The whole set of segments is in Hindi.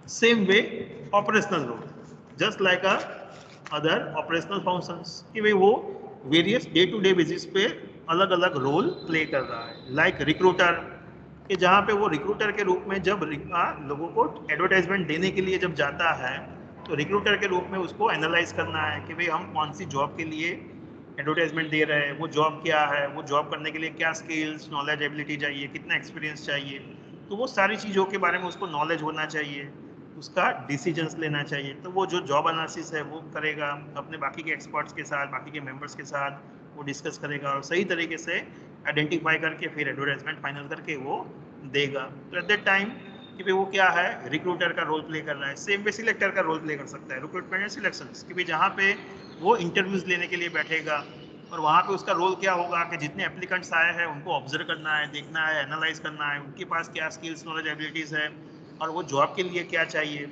Same way operational role, just like other operational functions, कि भाई वो various day to day basis पे अलग अलग रोल प्ले कर रहा है। लाइक रिक्रूटर, कि जहाँ पे वो रिक्रूटर के रूप में जब लोगों को एडवर्टाइजमेंट देने के लिए जब जाता है, तो रिक्रूटर के रूप में उसको एनालाइज करना है कि भाई हम कौन सी जॉब के लिए एडवर्टाइजमेंट दे रहे हैं, वो जॉब क्या है, वो जॉब करने के लिए क्या स्किल्स नॉलेज एबिलिटी चाहिए, कितना एक्सपीरियंस चाहिए। तो वो सारी चीज़ों के बारे में उसको नॉलेज होना चाहिए, उसका डिसीजंस लेना चाहिए। तो वो जो जॉब एनालिसिस है वो करेगा अपने बाकी के एक्सपर्ट्स के साथ, बाकी के मेंबर्स के साथ वो डिस्कस करेगा और सही तरीके से आइडेंटिफाई करके फिर एडवर्टाइजमेंट फाइनल करके वो देगा। तो एट दैट टाइम कि भाई वो क्या है, रिक्रूटर का रोल प्ले कर रहा है। सेम वे सिलेक्टर का रोल प्ले कर सकता है, रिक्रूटमेंट एंड सिलेक्शन, कि भाई जहाँ पे वो इंटरव्यूज लेने के लिए बैठेगा और वहाँ पे उसका रोल क्या होगा कि जितने एप्लीकेंट्स आए हैं उनको ऑब्जर्व करना है, देखना है, एनालाइज करना है, उनके पास क्या स्किल्स नॉलेज एबिलिटीज़ है और वो जॉब के लिए क्या चाहिए,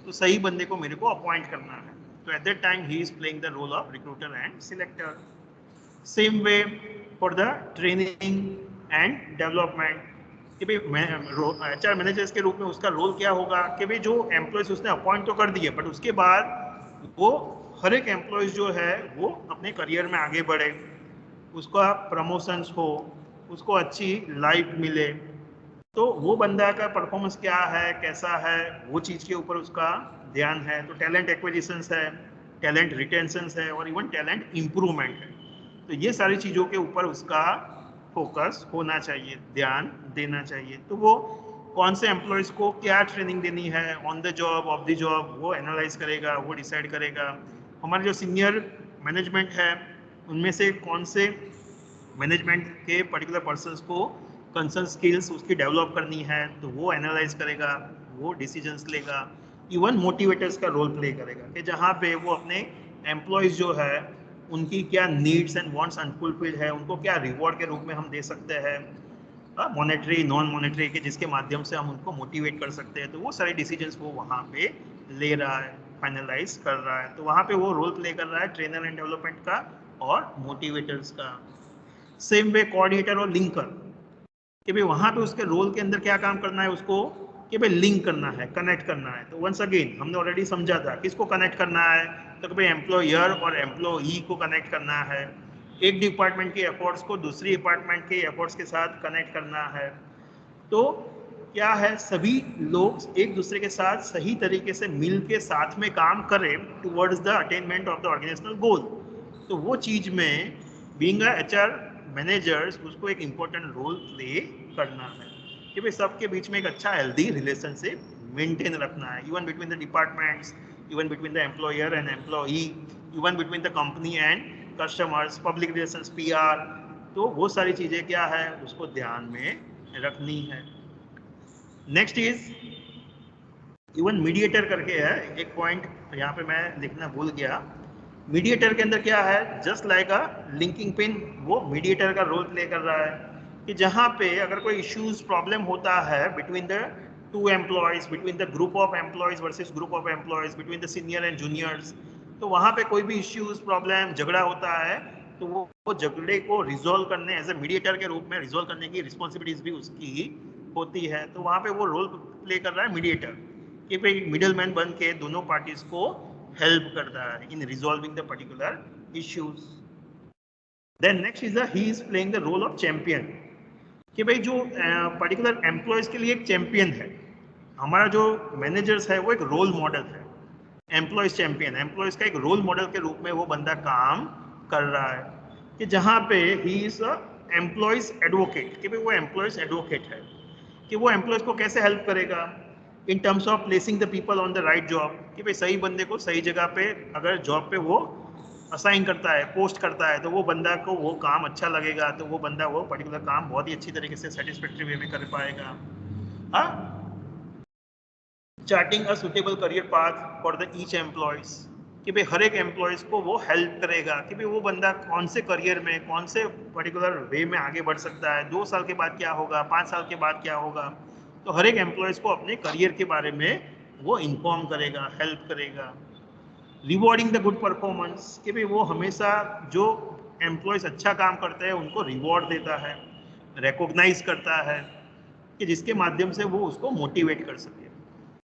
तो सही बंदे को मेरे को अपॉइंट करना है। तो at that time he is playing the role of recruiter and selector. Same way for the training and development, कि भाई HR मैनेजर्स के रूप में उसका रोल क्या होगा कि भाई जो एम्प्लॉयज उसने अपॉइंट तो कर दिए, बट उसके बाद वो हर एक एम्प्लॉयज जो है वो अपने करियर में आगे बढ़े, उसका प्रमोशंस हो, उसको अच्छी लाइफ मिले। तो वो बंदा का परफॉर्मेंस क्या है, कैसा है, वो चीज़ के ऊपर उसका ध्यान है। तो टैलेंट एक्विजिशंस है, टैलेंट रिटेंशंस है और इवन टैलेंट इम्प्रूवमेंट है। तो ये सारी चीज़ों के ऊपर उसका फोकस होना चाहिए, ध्यान देना चाहिए। तो वो कौन से एम्प्लॉयज़ को क्या ट्रेनिंग देनी है, on the job of the job, वो एनालाइज करेगा, वो डिसाइड करेगा। हमारे जो सीनियर मैनेजमेंट है उनमें से कौन से मैनेजमेंट के पर्टिकुलर पर्सन्स को कंसर्न स्किल्स उसकी डेवलप करनी है, तो वो एनालाइज करेगा, वो डिसीजंस लेगा। इवन मोटिवेटर्स का रोल प्ले करेगा कि जहाँ पे वो अपने एम्प्लॉयज़ जो है उनकी क्या नीड्स एंड वांट्स अनफुलफिल्ड है, उनको क्या रिवॉर्ड के रूप में हम दे सकते हैं, मॉनेटरी नॉन मॉनेटरी के, जिसके माध्यम से हम उनको मोटिवेट कर सकते हैं। तो वो सारे डिसीजंस वो वहाँ पे ले रहा है, फाइनलाइज कर रहा है। तो वहाँ पे वो रोल प्ले कर रहा है ट्रेनर एंड डेवलपमेंट का और मोटिवेटर्स का। सेम वे कोऑर्डिनेटर और लिंकर, कि भाई वहाँ पे उसके रोल के अंदर क्या काम करना है उसको, कि भाई लिंक करना है, कनेक्ट करना है। तो वंस अगेन हमने ऑलरेडी समझा था किसको कनेक्ट करना है, तो कि भाई एम्प्लॉयर और एम्प्लॉई को कनेक्ट करना है, एक डिपार्टमेंट के एफर्ट्स को दूसरी डिपार्टमेंट के एफर्ट्स के साथ कनेक्ट करना है। तो क्या है, सभी लोग एक दूसरे के साथ सही तरीके से मिल के साथ में काम करें towards the attainment of the organisational goal. तो वो चीज में बीइंग अ HR मैनेजर्स उसको एक इम्पोर्टेंट रोल प्ले करना है कि भाई सबके बीच में एक अच्छा हेल्दी रिलेशनशिप मेंटेन रखना है, even between the departments, even between the employer and employee, even between the company and customers, public relations, PR। तो वो सारी चीज़ें क्या है उसको ध्यान में रखनी है। नेक्स्ट इज इवन मीडिएटर करके है एक पॉइंट, यहाँ पे मैं लिखना भूल गया। मीडिएटर के अंदर क्या है, जस्ट लाइक अ लिंकिंग पिन, वो मीडिएटर का रोल प्ले कर रहा है कि जहाँ पे अगर कोई इश्यूज प्रॉब्लम होता है between the two employees, between the group of employees versus group of employees, between the senior and juniors, तो वहाँ पे कोई भी इश्यूज प्रॉब्लम झगड़ा होता है, तो वो झगड़े को रिजोल्व करने एज ए मीडिएटर के रूप में रिजोल्व करने की रिस्पॉन्सिबिलिटीज भी उसकी होती है। तो वहाँ पे वो रोल प्ले कर रहा है मीडिएटर, कि भाई मिडल मैन बन के दोनों पार्टीज को हेल्प करता है in resolving the particular issues. Then next is he is playing the role of champion, कि भाई जो पर्टिकुलर एम्प्लॉयज के लिए एक चैंपियन है। हमारा जो मैनेजर्स है वो एक रोल मॉडल है, एम्प्लॉयज चैंपियन, एम्प्लॉयज का एक रोल मॉडल के रूप में वो बंदा काम कर रहा है। कि जहाँ पे ही इज एम्प्लॉयज एडवोकेट, कि भाई वो एम्प्लॉयज एडवोकेट है, कि वो एम्प्लॉयज को कैसे हेल्प करेगा in terms of placing the people on the right job, कि भाई सही बंदे को सही जगह पे अगर जॉब पे वो असाइन करता है, पोस्ट करता है, तो वो बंदा को वो काम अच्छा लगेगा, तो वो बंदा वो पर्टिकुलर काम बहुत ही अच्छी तरीके से सेटिस्फैक्टरी वे में कर पाएगा। हाँ, charting a suitable career path for the each employees, कि भाई हर एक एम्प्लॉयज को वो हेल्प करेगा कि भाई वो बंदा कौन से करियर में कौन से पर्टिकुलर वे में आगे बढ़ सकता है, 2 साल के बाद क्या होगा, 5 साल के बाद क्या होगा। तो हर एक एम्प्लॉयज को अपने करियर के बारे में वो इन्फॉर्म करेगा, हेल्प करेगा। रिवॉर्डिंग द गुड परफॉर्मेंस, कि भाई वो हमेशा जो एम्प्लॉयज अच्छा काम करते हैं उनको रिवॉर्ड देता है, रिकॉग्नाइज करता है, कि जिसके माध्यम से वो उसको मोटिवेट कर सके।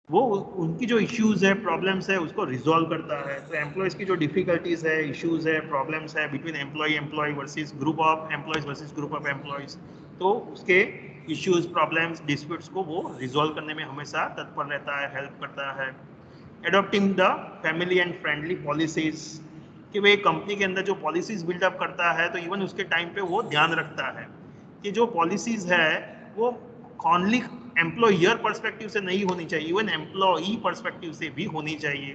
वो उनकी जो इश्यूज है, प्रॉब्लम्स है, उसको रिजॉल्व करता है। तो एम्प्लॉयज़ की जो डिफिकल्टीज है, इश्यूज है, प्रॉब्लम्स है between employee versus group of employees versus group of employees, तो उसके इश्यूज, प्रॉब्लम्स, डिस्प्यूट्स को वो रिजॉल्व करने में हमेशा तत्पर रहता है, हेल्प करता है। Adopting the family and friendly policies, कि वे कंपनी के अंदर जो पॉलिसीज बिल्डअप करता है, तो इवन उसके टाइम पे वो ध्यान रखता है कि जो पॉलिसीज है वो ओनली एम्प्लॉयर पर्सपेक्टिव से नहीं होनी चाहिए, इवन एम्प्लॉई पर्सपेक्टिव से भी होनी चाहिए।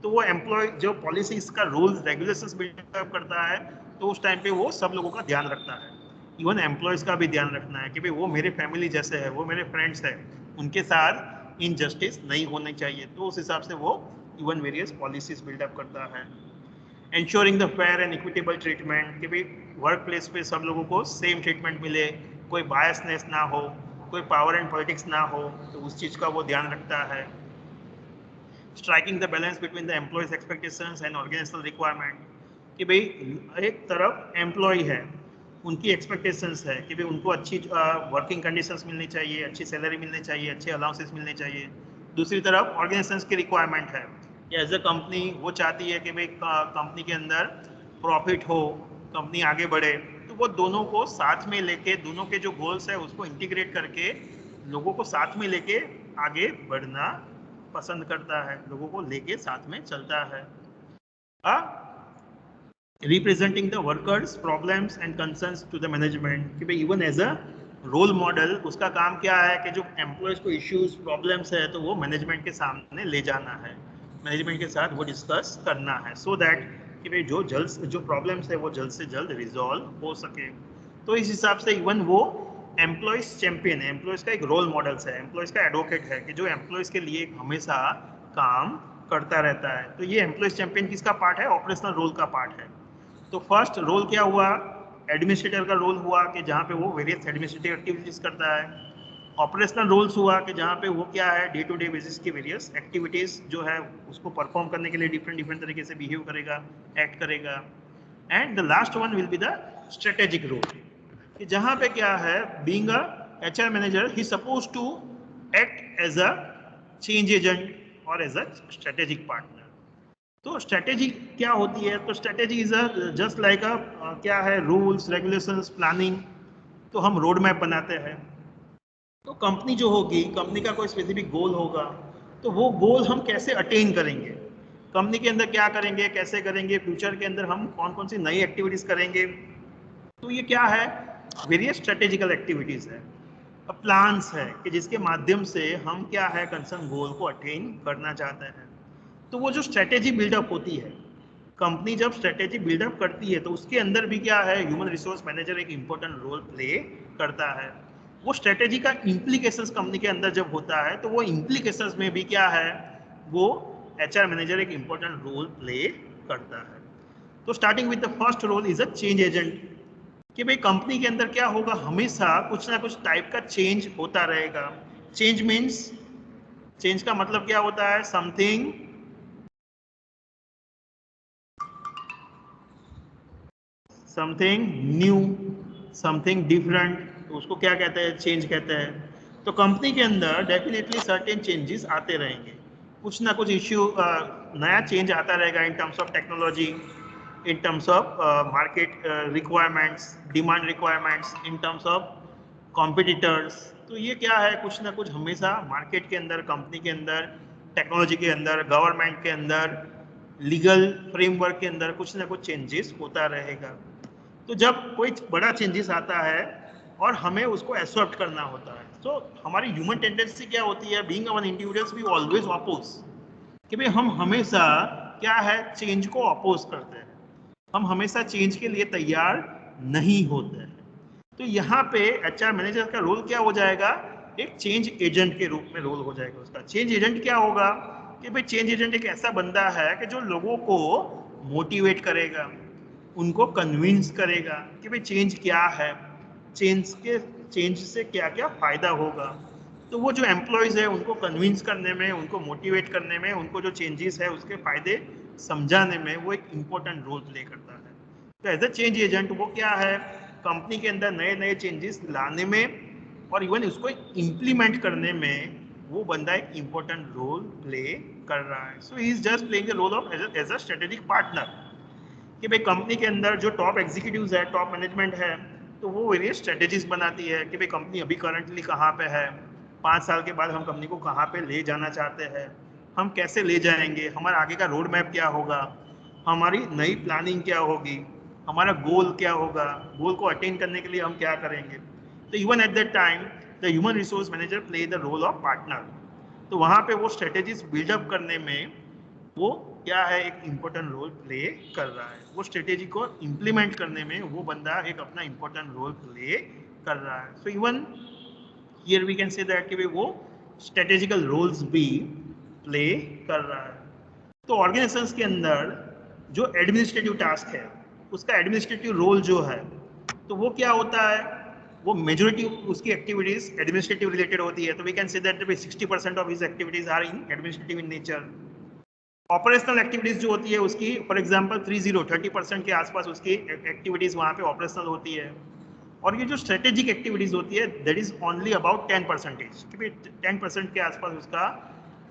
तो वो एम्प्लॉय जो पॉलिसीज का रूल्स रेगुलेशंस बिल्डअप करता है, तो उस टाइम पे वो सब लोगों का ध्यान रखता है। इवन एम्प्लॉयज़ का भी ध्यान रखना है कि भाई वो मेरे फैमिली जैसे है, वो मेरे फ्रेंड्स है, उनके साथ इनजस्टिस नहीं होनी चाहिए। तो उस हिसाब से वो इवन वेरियस पॉलिसीज बिल्डअप करता है। Ensuring the fair and equitable treatment, कि भाई वर्क प्लेस पे सब लोगों को सेम ट्रीटमेंट मिले, कोई बायसनेस ना हो, कोई पावर एंड पॉलिटिक्स ना हो, तो उस चीज़ का वो ध्यान रखता है। Striking the balance between the employees expectations and organisational requirement, कि भाई एक तरफ एम्प्लॉय है, उनकी एक्सपेक्टेशंस है कि भाई उनको अच्छी वर्किंग कंडीशंस मिलनी चाहिए, अच्छी सैलरी मिलनी चाहिए, अच्छे अलाउंसेस मिलने चाहिए। दूसरी तरफ ऑर्गेनाइजेशंस की रिक्वायरमेंट है, एज अ कंपनी वो चाहती है कि भाई कंपनी के अंदर प्रॉफिट हो, कंपनी आगे बढ़े। तो वो दोनों को साथ में लेके, दोनों के जो गोल्स है उसको इंटीग्रेट करके लोगों को साथ में लेके आगे बढ़ना पसंद करता है, लोगों को लेके साथ में चलता है। Representing the workers problems and concerns to the management, कि भाई even as a role model उसका काम क्या है कि जो एम्प्लॉयज को इश्यूज प्रॉब्लम्स है तो वो मैनेजमेंट के सामने ले जाना है, मैनेजमेंट के साथ वो डिस्कस करना है, सो दैट कि भाई जो प्रॉब्लम्स है वो जल्द से जल्द रिजॉल्व हो सके। तो इस हिसाब से इवन वो एम्प्लॉयज चैंपियन है, एम्प्लॉयज का एक रोल मॉडल्स है, एम्प्लॉयज का एडवोकेट है, कि जो एम्प्लॉयज के लिए हमेशा काम करता रहता है। तो ये एम्प्लॉयज चैंपियन किसका पार्ट है? ऑपरेशनल रोल का पार्ट है। तो फर्स्ट रोल क्या हुआ? एडमिनिस्ट्रेटर का रोल हुआ कि जहाँ पे वो वेरियस एडमिनिस्ट्रेटिव एक्टिविटीज करता है। ऑपरेशनल रोल्स हुआ कि जहाँ पे वो क्या है, डे टू डे बेसिस की वेरियस एक्टिविटीज जो है उसको परफॉर्म करने के लिए डिफरेंट डिफरेंट तरीके से बिहेव करेगा, एक्ट करेगा। And the last one will be the strategic role, कि जहाँ पे क्या है, being a HR manager he suppose to act as a change agent और एज अ स्ट्रेटेजिक पार्टनर। तो स्ट्रेटेजी क्या होती है? तो स्ट्रेटेजी इज जस्ट लाइक क्या है, रूल्स रेगुलेशंस प्लानिंग। तो हम रोड मैप बनाते हैं, तो कंपनी जो होगी, कंपनी का कोई स्पेसिफिक गोल होगा, तो वो गोल हम कैसे अटेन करेंगे, कंपनी के अंदर क्या करेंगे, कैसे करेंगे, फ्यूचर के अंदर हम कौन कौन सी नई एक्टिविटीज करेंगे। तो ये क्या है? वेरियस स्ट्रेटेजिकल एक्टिविटीज है, प्लान्स है, कि जिसके माध्यम से हम क्या है, कंसर्न गोल को अटेन करना चाहते हैं। तो वो जो स्ट्रेटेजी बिल्डअप होती है, कंपनी जब स्ट्रेटेजी बिल्डअप करती है, तो उसके अंदर भी क्या है, ह्यूमन रिसोर्स मैनेजर एक इंपॉर्टेंट रोल प्ले करता है। वो स्ट्रेटेजी का इम्प्लीकेशंस कंपनी के अंदर जब होता है, तो वो इम्प्लीकेशंस में भी क्या है, वो एचआर मैनेजर एक इंपॉर्टेंट रोल प्ले करता है। तो starting with the first role is a change agent, कि भाई कंपनी के अंदर क्या होगा, हमेशा कुछ ना कुछ टाइप का चेंज होता रहेगा। चेंज मीन्स, चेंज का मतलब क्या होता है? समथिंग न्यू, समथिंग डिफरेंट, तो उसको क्या कहते हैं? चेंज कहते हैं। तो कंपनी के अंदर डेफिनेटली सर्टेन चेंजेस आते रहेंगे, कुछ ना कुछ इश्यू, नया चेंज आता रहेगा in terms of technology, in terms of market requirements, demand requirements, in terms of competitors. तो ये क्या है, कुछ ना कुछ हमेशा मार्केट के अंदर, कंपनी के अंदर, टेक्नोलॉजी के अंदर, गवर्नमेंट के अंदर, लीगल फ्रेमवर्क के अंदर कुछ ना कुछ चेंजेस होता रहेगा। तो जब कोई बड़ा चेंजेस आता है और हमें उसको एक्सेप्ट करना होता है, तो हमारी ह्यूमन टेंडेंसी क्या होती है? Being our individuals we always oppose, कि भाई हम हमेशा क्या है, चेंज को अपोज करते हैं, हम हमेशा चेंज के लिए तैयार नहीं होते हैं। तो यहाँ पे एचआर मैनेजर का रोल क्या हो जाएगा? एक चेंज एजेंट के रूप में रोल हो जाएगा उसका। चेंज एजेंट क्या होगा? कि भाई चेंज एजेंट एक ऐसा बंदा है कि जो लोगों को मोटिवेट करेगा, उनको कन्विंस करेगा कि भाई चेंज क्या है, चेंज से क्या क्या फायदा होगा। तो वो जो एम्प्लॉयज है उनको कन्विंस करने में, उनको मोटिवेट करने में, उनको जो चेंजेस है उसके फायदे समझाने में वो एक इम्पोर्टेंट रोल प्ले करता है। तो एज अ चेंज एजेंट वो क्या है, कंपनी के अंदर नए नए चेंजेस लाने में और इवन उसको इम्प्लीमेंट करने में वो बंदा एक इम्पोर्टेंट रोल प्ले कर रहा है. So he is just playing the role of as a strategic partner कि भाई कंपनी के अंदर जो टॉप एग्जीक्यूटिव्स है, टॉप मैनेजमेंट है, तो वो वेरियस स्ट्रेटेजीज बनाती है कि भाई कंपनी अभी करंटली कहाँ पे है, 5 साल के बाद हम कंपनी को कहाँ पे ले जाना चाहते हैं, हम कैसे ले जाएंगे, हमारा आगे का रोड मैप क्या होगा, हमारी नई प्लानिंग क्या होगी, हमारा गोल क्या होगा, गोल को अटेन करने के लिए हम क्या करेंगे. तो even at that time the human resource manager play the role of partner. तो वहाँ पे वो स्ट्रेटेजीज बिल्डअप करने में वो क्या है, एक इम्पोर्टेंट रोल प्ले कर रहा है. वो स्ट्रेटेजी को इम्प्लीमेंट करने में वो बंदा एक अपना इम्पोर्टेंट रोल प्ले कर रहा है. So even here we can say that कि वो स्ट्रेटेजिकल रोल्स भी प्ले कर रहा है. तो ऑर्गेनाइजेशंस के अंदर जो एडमिनिस्ट्रेटिव टास्क है, उसका एडमिनिस्ट्रेटिव रोल जो है, तो वो क्या होता है, वो मेजोरिटी उसकी एक्टिविटीज एडमिनिस्ट्रेटिव रिलेटेड होती है. तो we can say that 60% of his activities are in administrative in nature. Operational activities जो होती है उसकी फॉर एग्जांपल 30% के आसपास उसकी एक्टिविटीज वहाँ पे ऑपरेशनल होती है. और ये जो स्ट्रेटेजिक एक्टिविटीज होती है दैट इज ओनली अबाउट 10%, कि 10% के आसपास उसका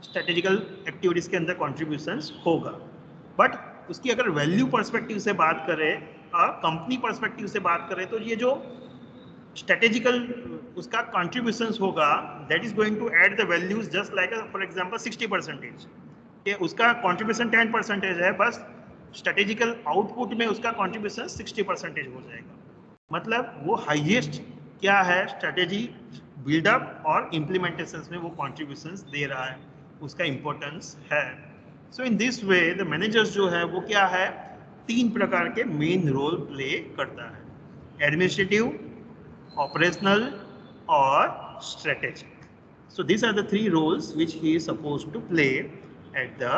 स्ट्रेटेजिकल एक्टिविटीज के अंदर कॉन्ट्रीब्यूशंस होगा. बट उसकी अगर वैल्यू पर्सपेक्टिव से बात करें, कंपनी पर्सपेक्टिव से बात करें, तो ये जो स्ट्रेटेजिकल उसका कॉन्ट्रीब्यूशंस होगा that is going to add the values just like for example 60%, कि उसका कॉन्ट्रीब्यूशन 10% है, बस स्ट्रेटेजिकल आउटपुट में उसका कॉन्ट्रीब्यूशन 60% हो जाएगा. मतलब वो हाईएस्ट क्या है, स्ट्रेटेजी बिल्डअप और इम्प्लीमेंटेशन में वो कॉन्ट्रीब्यूशंस दे रहा है, उसका इम्पोर्टेंस है. So in this way the managers जो है वो क्या है, 3 प्रकार के मेन रोल प्ले करता है, administrative, operational or strategic. So these are the 3 roles which he is supposed to play at the